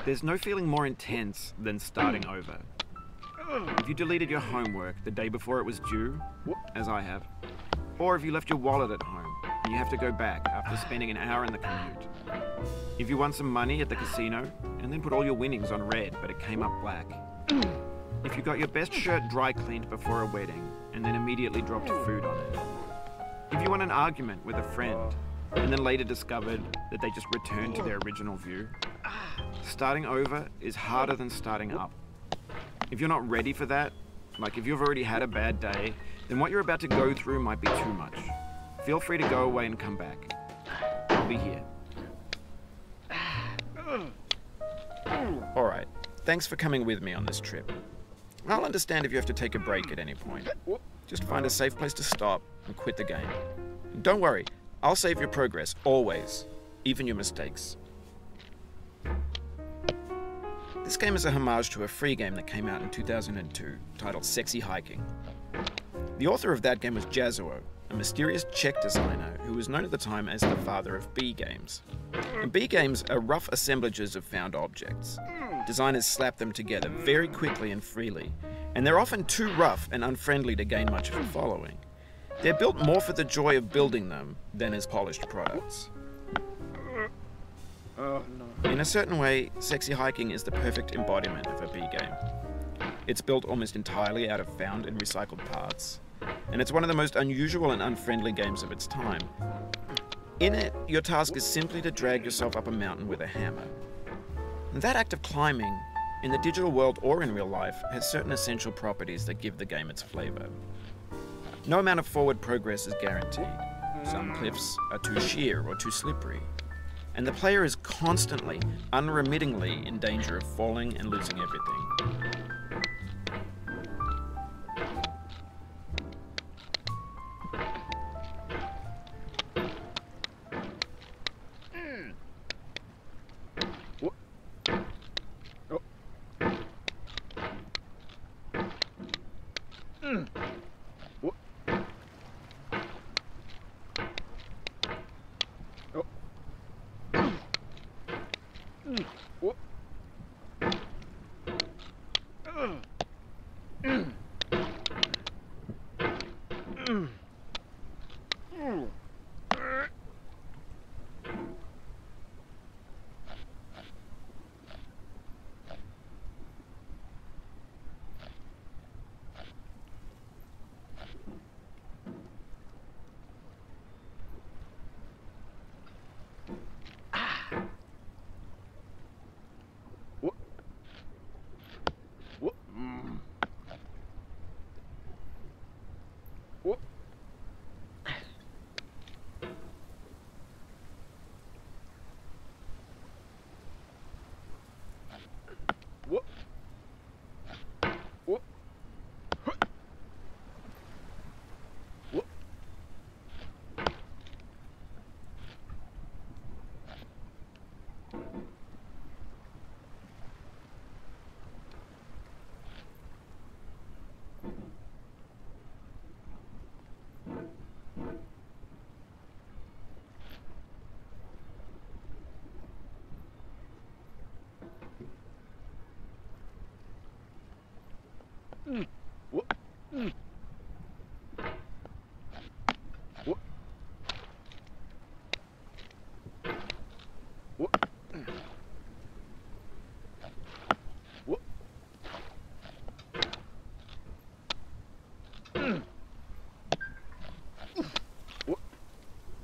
There's no feeling more intense than starting over. If you deleted your homework the day before it was due, as I have, or if you left your wallet at home and you have to go back after spending an hour in the commute. If you won some money at the casino and then put all your winnings on red but it came up black. If you got your best shirt dry cleaned before a wedding and then immediately dropped food on it. If you won an argument with a friend and then later discovered that they just returned to their original view. Starting over is harder than starting up. If you're not ready for that, like if you've already had a bad day, then what you're about to go through might be too much. Feel free to go away and come back. I'll be here. Alright, thanks for coming with me on this trip. I'll understand if you have to take a break at any point. Just find a safe place to stop and quit the game. And don't worry, I'll save your progress, always, even your mistakes. This game is a homage to a free game that came out in 2002, titled Sexy Hiking. The author of that game was Jazuo, a mysterious Czech designer who was known at the time as the father of B games. And B games are rough assemblages of found objects. Designers slap them together very quickly and freely, and they're often too rough and unfriendly to gain much of a following. They're built more for the joy of building them than as polished products. In a certain way, Sexy Hiking is the perfect embodiment of a B game. It's built almost entirely out of found and recycled parts, and it's one of the most unusual and unfriendly games of its time. In it, your task is simply to drag yourself up a mountain with a hammer. And that act of climbing, in the digital world or in real life, has certain essential properties that give the game its flavor. No amount of forward progress is guaranteed. Some cliffs are too sheer or too slippery. And the player is constantly, unremittingly in danger of falling and losing everything.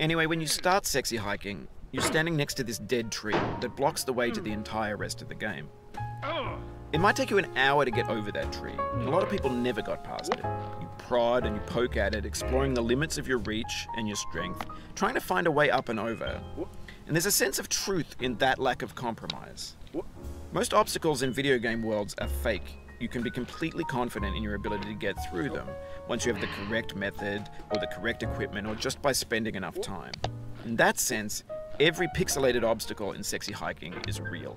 Anyway, when you start sexy hiking, you're standing next to this dead tree that blocks the way to the entire rest of the game. It might take you an hour to get over that tree. A lot of people never got past it. You prod and you poke at it, exploring the limits of your reach and your strength, trying to find a way up and over. And there's a sense of truth in that lack of compromise. Most obstacles in video game worlds are fake. You can be completely confident in your ability to get through them once you have the correct method or the correct equipment or just by spending enough time. In that sense, every pixelated obstacle in sexy hiking is real.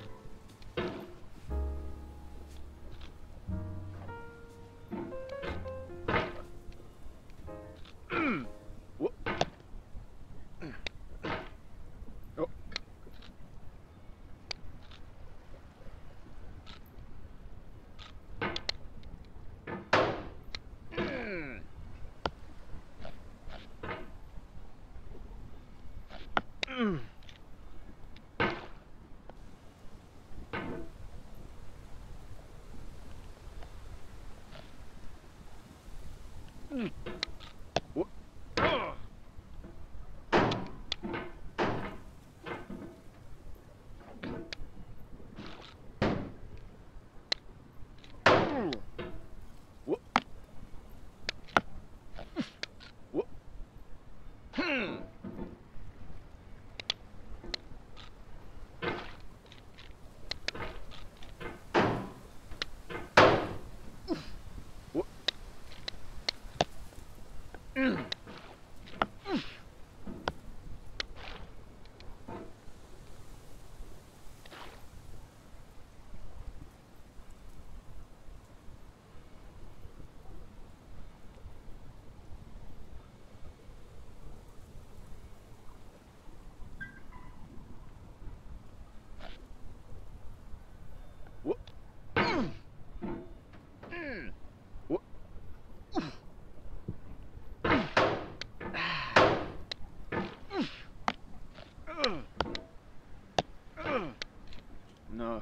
No.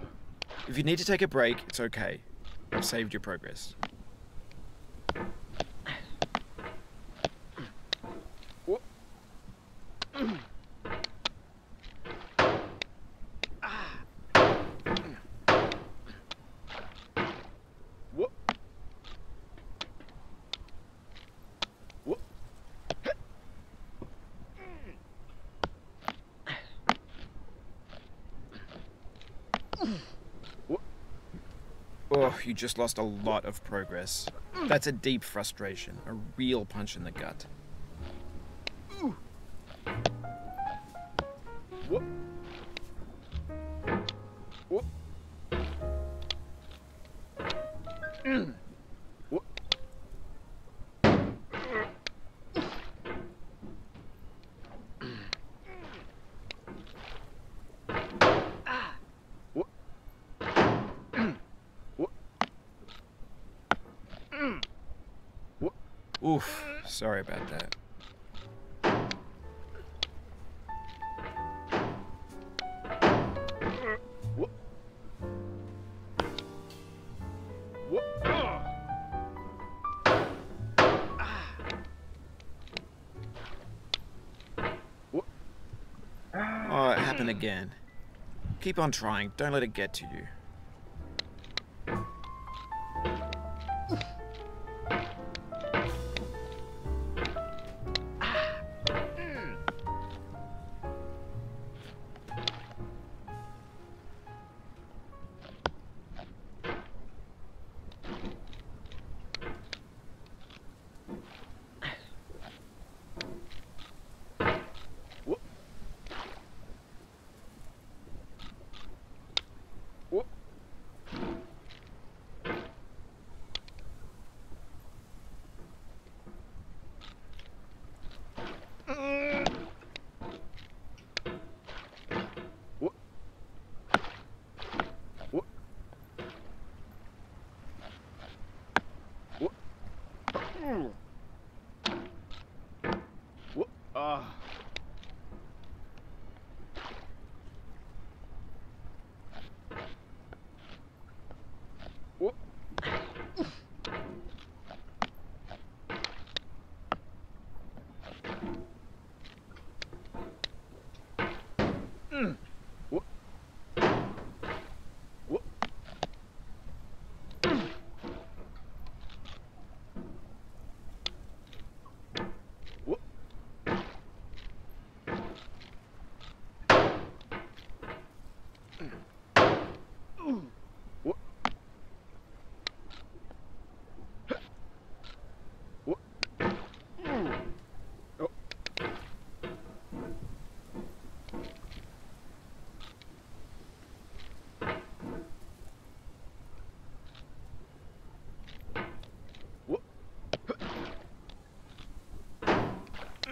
If you need to take a break, it's okay. I've saved your progress. Oh, you just lost a lot of progress. That's a deep frustration, a real punch in the gut. Oof, sorry about that. Oh, it happened again. Keep on trying, don't let it get to you. Whoop.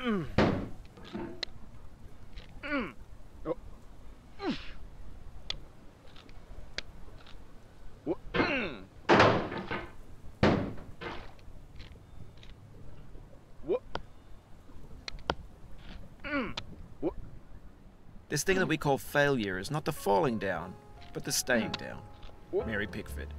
This thing that we call failure is not the falling down, but the staying down. Mary Pickford.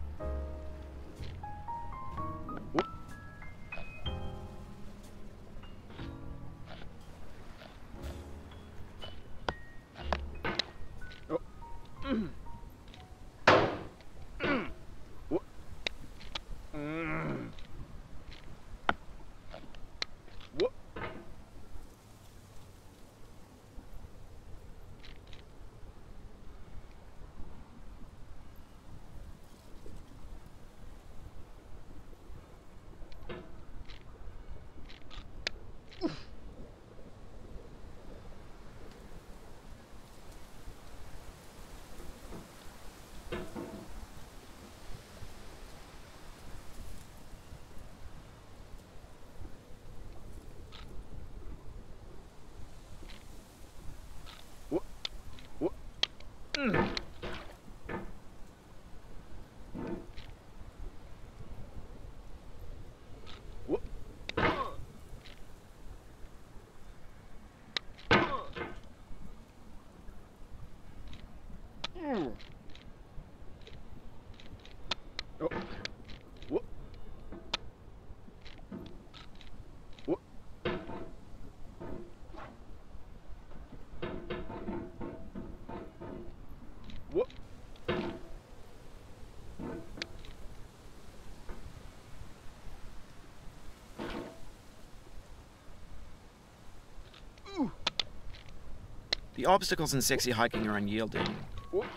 The obstacles in sexy hiking are unyielding,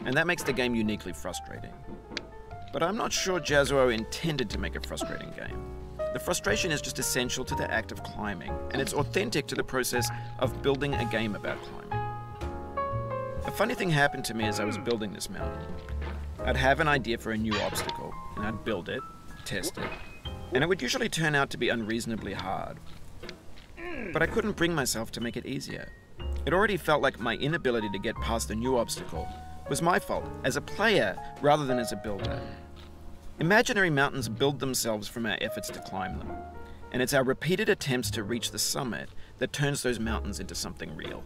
and that makes the game uniquely frustrating. But I'm not sure Jazuo intended to make a frustrating game. The frustration is just essential to the act of climbing, and it's authentic to the process of building a game about climbing. A funny thing happened to me as I was building this mountain. I'd have an idea for a new obstacle, and I'd build it, test it, and it would usually turn out to be unreasonably hard. But I couldn't bring myself to make it easier. It already felt like my inability to get past a new obstacle was my fault as a player rather than as a builder. Imaginary mountains build themselves from our efforts to climb them, and it's our repeated attempts to reach the summit that turns those mountains into something real.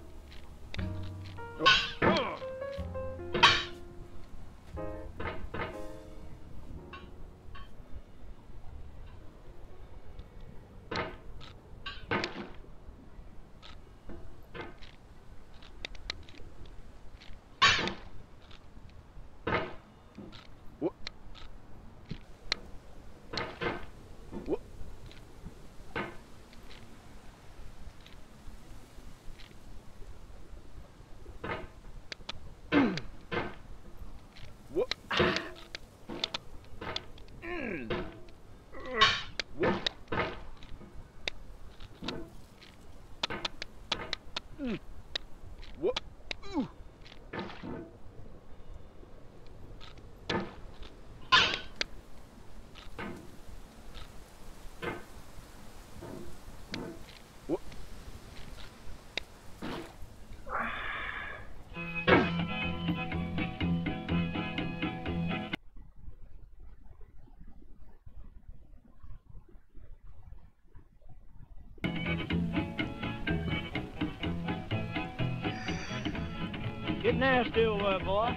Get nasty over, boy.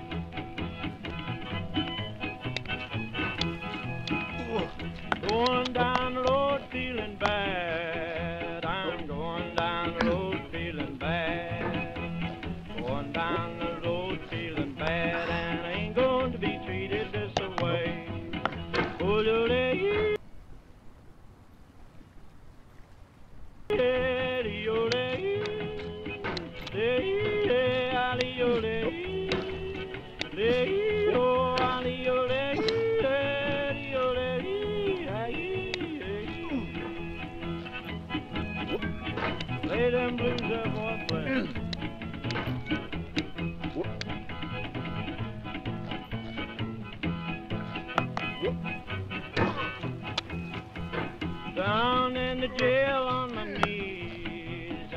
Going down the road feeling bad. I'm going down the road feeling bad. Going down the road feeling bad, and I ain't going to be treated this way. Oh, Play them blues up, boy, play. Down in the jail on my knees,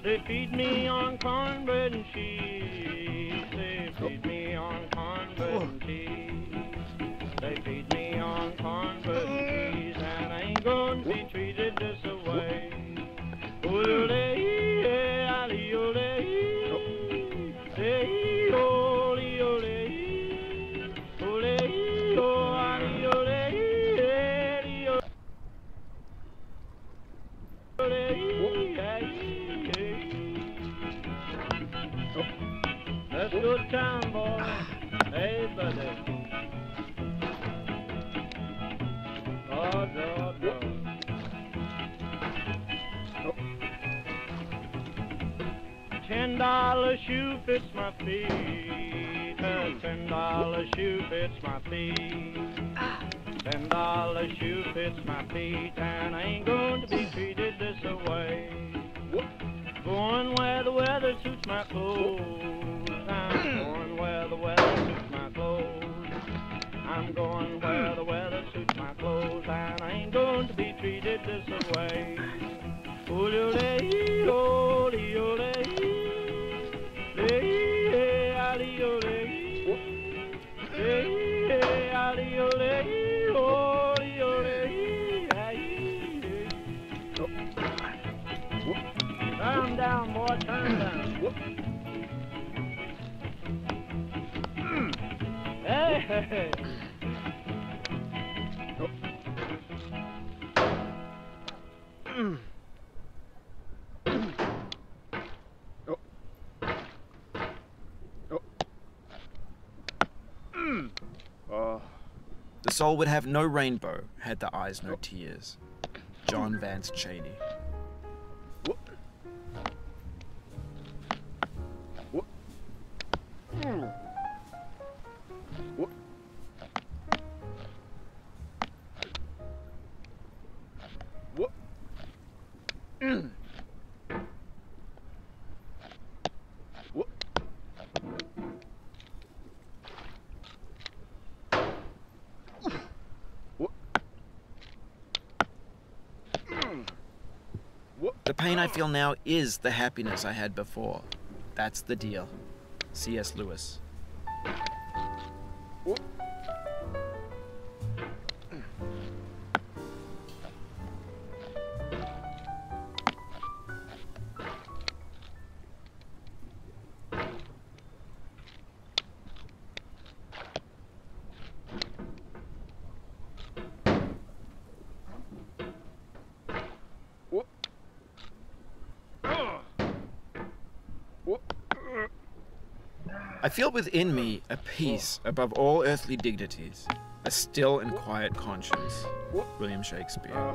They feed me on cornbread and cheese. They feed me on cornbread and cheese. They feed me on cornbread and cheese, and I ain't going to be treated this away. That's good time, boy. Hey, buddy. Oh, no. $10 shoe fits my feet. A $10 shoe fits my feet. $10 shoe fits my feet, and I ain't going to be treated this away. Going where the weather suits my clothes. I'm going where the weather suits my clothes. I'm going where the weather suits my clothes, and I ain't going to be treated this away. Turn down, boy, turn down. Hey! The soul would have no rainbow, had the eyes no tears. John Vance Cheney. The pain I feel now is the happiness I had before. That's the deal. C.S. Lewis. I feel within me a peace above all earthly dignities, a still and quiet conscience. William Shakespeare.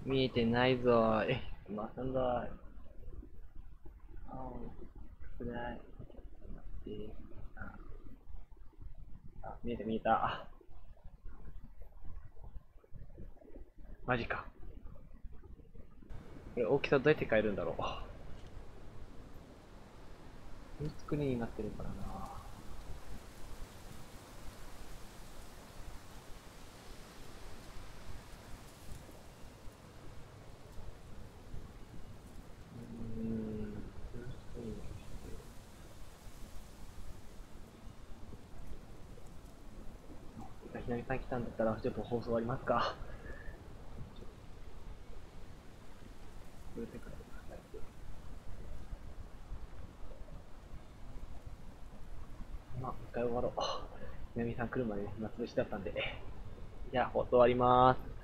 見えてないぞー。まさんだー。少ない。待って。見えた見えた。マジか。これ大きさどうやって変えるんだろう。フルスクリーンになってるからな。フルスクリーンにして。ひなみさん来たんだったら、ちょっと放送終わりますか。これでからまあ、一回終わろう。ひなみさん来るまで暇つぶしだったんで。じゃあ、放送終わります。